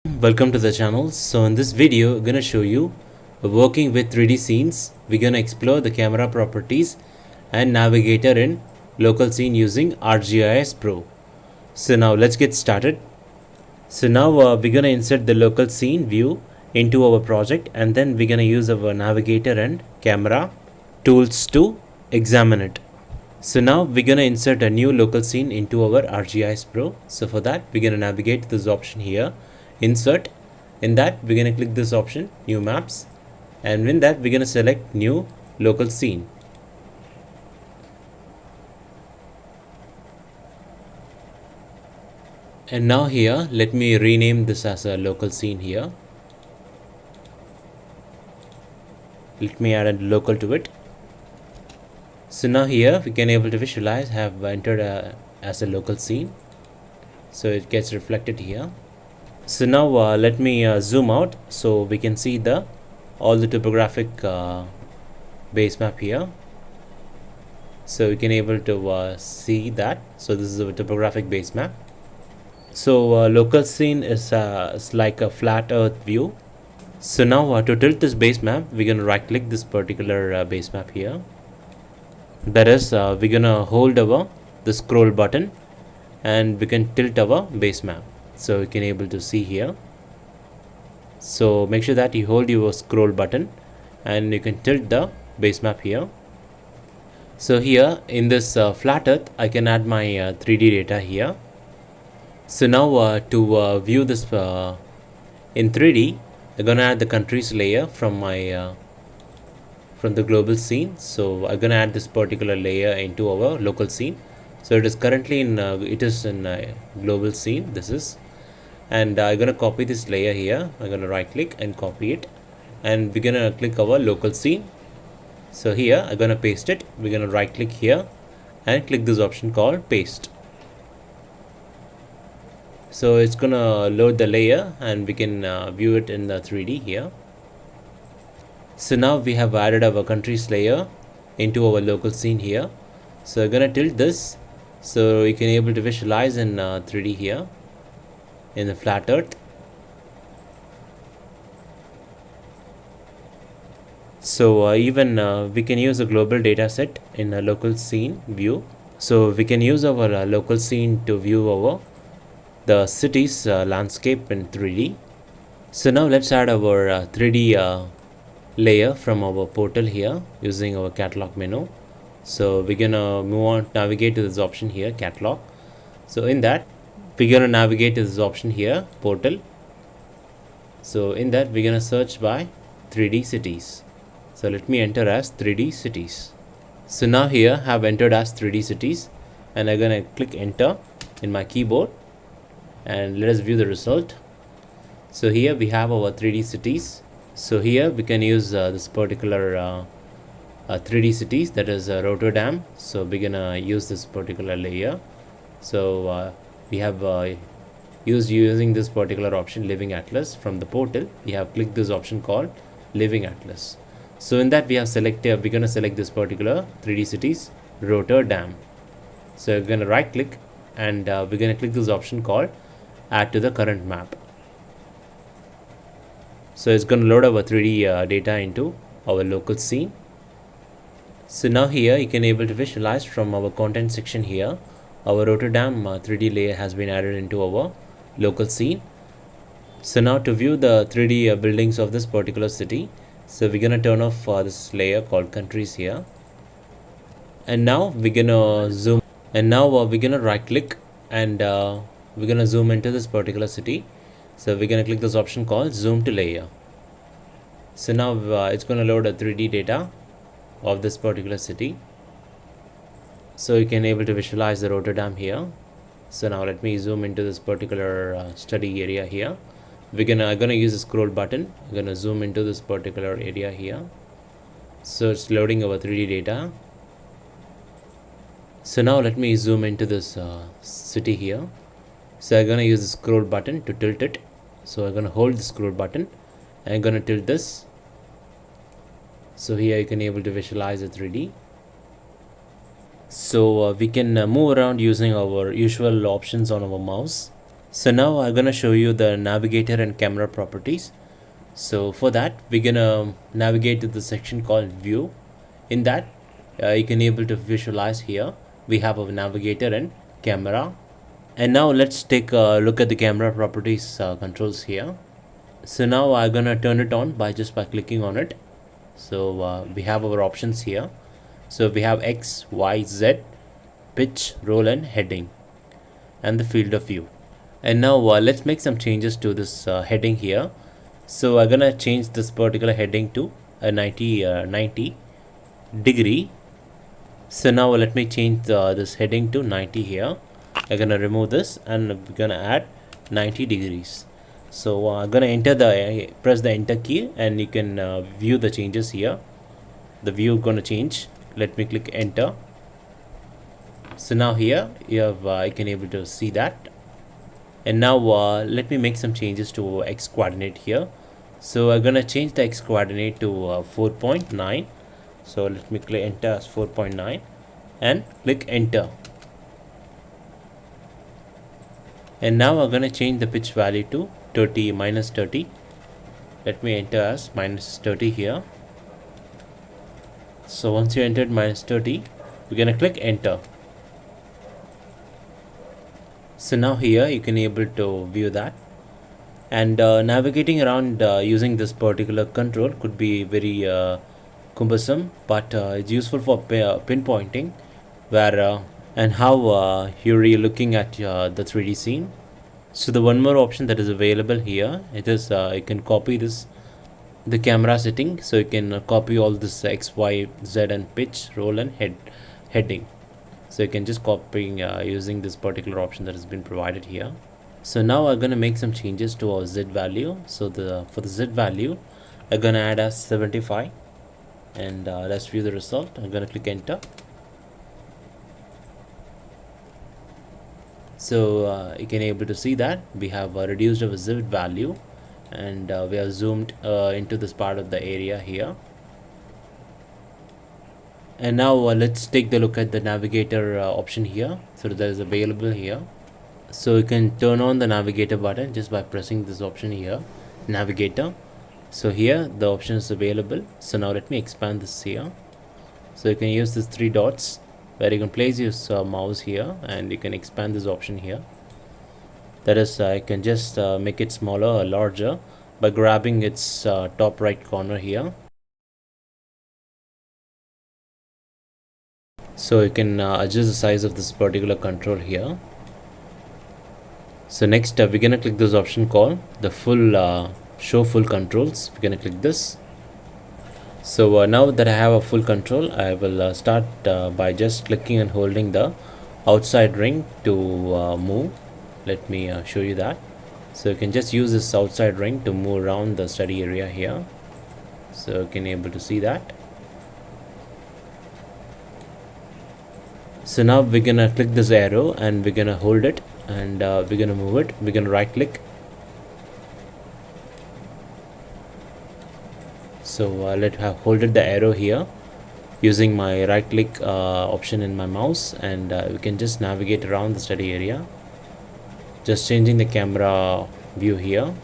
Welcome to the channel. So in this video I'm gonna show you working with 3D scenes. We're gonna explore the camera properties and Navigator in local scene using ArcGIS Pro. So now let's get started. So now we're gonna insert the local scene view into our project, and then we're gonna use our Navigator and camera tools to examine it. So now we're gonna insert a new local scene into our ArcGIS Pro. So for that we're gonna navigate to this option here, insert. In that we're gonna click this option, new maps, and in that we're gonna select new local scene. And now here let me rename this as a local scene here. Let me add a local to it. So now here we can able to visualize have entered as a local scene, so it gets reflected here. So now let me zoom out so we can see the all the topographic base map here. So we can able to see that. So this is a topographic base map. So local scene is like a flat earth view. So now to tilt this base map, we're gonna right click this particular base map here. That is, we're gonna hold the scroll button, and we can tilt our base map. So you can able to see here. So make sure that you hold your scroll button and you can tilt the base map here. So here in this flat earth I can add my 3D data here. So now to view this in 3D, I'm gonna add the countries layer from my from the global scene. So I'm gonna add this particular layer into our local scene. So it is currently in global scene. This is, and I'm gonna copy this layer here. I'm gonna right click and copy it, and we're gonna click our local scene. So here I'm gonna paste it. We're gonna right click here and click this option called paste. So it's gonna load the layer and we can view it in the 3D here. So now we have added our countries layer into our local scene here. So I'm gonna tilt this so you can able to visualize in 3D here in the flat earth. So even we can use a global data set in a local scene view. So we can use our local scene to view our the city's landscape in 3D. So now let's add our 3D layer from our portal here using our catalog menu. So we're gonna move on, navigate to this option here, catalog. So in that we're gonna navigate to this option here, portal. So in that we're gonna search by 3D cities. So let me enter as 3D cities. So now here I have entered as 3D cities, and I'm gonna click enter in my keyboard, and let us view the result. So here we have our 3D cities. So here we can use this particular 3D cities, that is Rotterdam. So we're gonna use this particular layer. So we have using this particular option, living atlas, from the portal. We have clicked this option called living atlas. So in that we have selected, we're gonna select this particular 3D cities, Rotterdam. So we're gonna right click and we're gonna click this option called add to the current map. So it's going to load our 3D data into our local scene. So now here you can able to visualize from our content section here, our Rotterdam 3D layer has been added into our local scene. So now to view the 3D buildings of this particular city, so we're going to turn off this layer called countries here. And now we're going to zoom, and now we're going to right click and we're going to zoom into this particular city. So we're going to click this option called zoom to layer. So now it's going to load a 3D data of this particular city. So you can able to visualize the Rotterdam here. So now let me zoom into this particular study area here. I'm gonna use the scroll button. I'm gonna zoom into this particular area here. So it's loading our 3D data. So now let me zoom into this city here. So I'm gonna use the scroll button to tilt it. So I'm gonna hold the scroll button and I'm gonna tilt this. So here you can able to visualize the 3D. So we can move around using our usual options on our mouse. So now I'm gonna show you the navigator and camera properties. So for that, we're gonna navigate to the section called view. In that, you can able to visualize here. We have a navigator and camera. And now let's take a look at the camera properties controls here. So now I'm gonna turn it on by clicking on it. So we have our options here. So we have X, Y, Z, pitch, roll, and heading, and the field of view. And now let's make some changes to this heading here. So I'm gonna change this particular heading to a 90 degree. So now let me change this heading to 90 here. I'm gonna remove this and we're gonna add 90 degrees. So I'm gonna press the enter key, and you can view the changes here. The view gonna change. Let me click enter. So now here you have you can able to see that. And now let me make some changes to x coordinate here. So I'm gonna change the x coordinate to 4.9. So let me click enter as 4.9 and click enter. And now I'm gonna change the pitch value to 30 minus 30. Let me enter as minus 30 here. So once you entered minus 30, we're gonna click enter. So now here you can able to view that. And navigating around using this particular control could be very cumbersome, but it's useful for pinpointing where and how you're really looking at the 3D scene. So the one more option that is available here, it is you can copy this the camera setting. So you can copy all this X, Y, Z, and pitch, roll, and heading. So you can just copy using this particular option that has been provided here. So now I'm gonna make some changes to our Z value. So for the Z value, I'm gonna add as 75, and let's view the result. I'm gonna click enter. So you can able to see that we have reduced our Z value, and we have zoomed into this part of the area here. And now let's take the look at the navigator option here. So that is available here. So you can turn on the navigator button just by pressing this option here, navigator. So here the option is available. So now let me expand this here. So you can use these three dots where you can place your mouse here, and you can expand this option here. That is, I can just make it smaller or larger by grabbing its top right corner here. So you can adjust the size of this particular control here. So next we're gonna click this option called the full show full controls. We're gonna click this. So now that I have a full control, I will start by just clicking and holding the outside ring to move. Let me show you that. So you can just use this outside ring to move around the study area here. So you can able to see that. So now we're gonna click this arrow, and we're gonna hold it, and we're gonna move it. We're gonna right click. So let's have holded the arrow here using my right click option in my mouse, and we can just navigate around the study area, just changing the camera view here.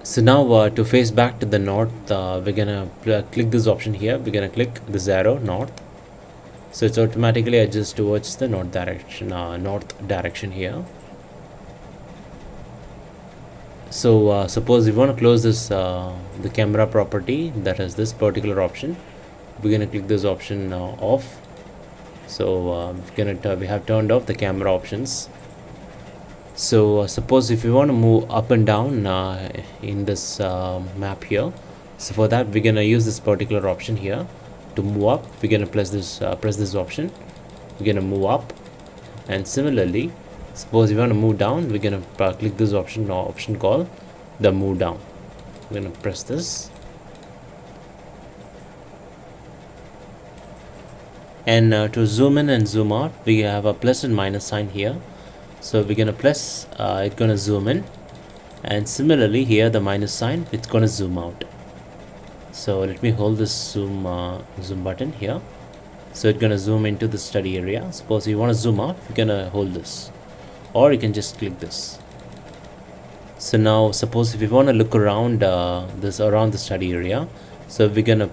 So now to face back to the north, we're gonna click this option here. We're gonna click this arrow north. So it's automatically adjusts towards the north direction here. So suppose we want to close this the camera property, that is this particular option. We're gonna click this option off. So we have turned off the camera options. So suppose if we want to move up and down in this map here, so for that we're gonna use this particular option here. To move up, we're gonna press this option. We're gonna move up, and similarly, suppose you want to move down, we're gonna click this option called the move down. We're gonna press this, and to zoom in and zoom out, we have a plus and minus sign here. So we're gonna press, it's gonna zoom in, and similarly here the minus sign, it's gonna zoom out. So let me hold this zoom button here. So it's gonna zoom into the study area. Suppose you want to zoom out, you're gonna hold this, or you can just click this. So now suppose if you want to look around around the study area, so we're gonna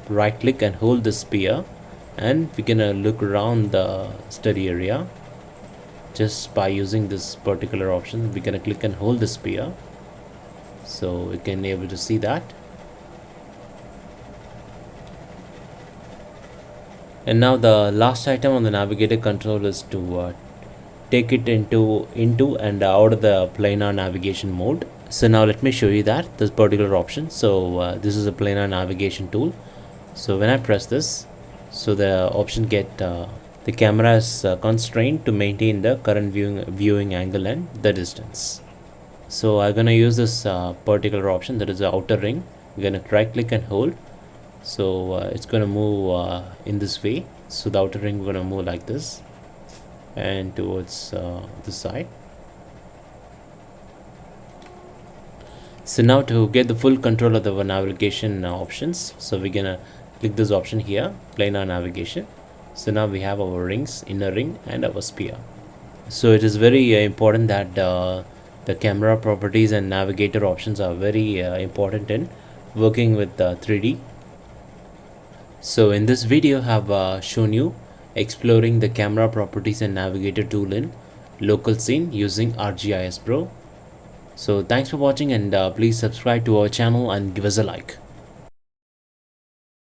right click and hold the sphere, and we're gonna look around the study area just by using this particular option. We're gonna click and hold the sphere, so we can able to see that. And now the last item on the navigator control is to take it into and out of the planar navigation mode. So now let me show you that this particular option. So this is a planar navigation tool. So when I press this, so the option get the camera is constrained to maintain the current viewing angle and the distance. So I'm gonna use this particular option, that is the outer ring. We're gonna right click and hold. So it's gonna move in this way. So the outer ring we're gonna move like this and towards this side. So now to get the full control of the navigation options, so we're gonna click this option here, planar navigation. So now we have our rings, inner ring and our sphere. So it is very important that the camera properties and navigator options are very important in working with 3D. So in this video I have shown you exploring the camera properties and navigator tool in local scene using ArcGIS Pro. So thanks for watching, and please subscribe to our channel and give us a like.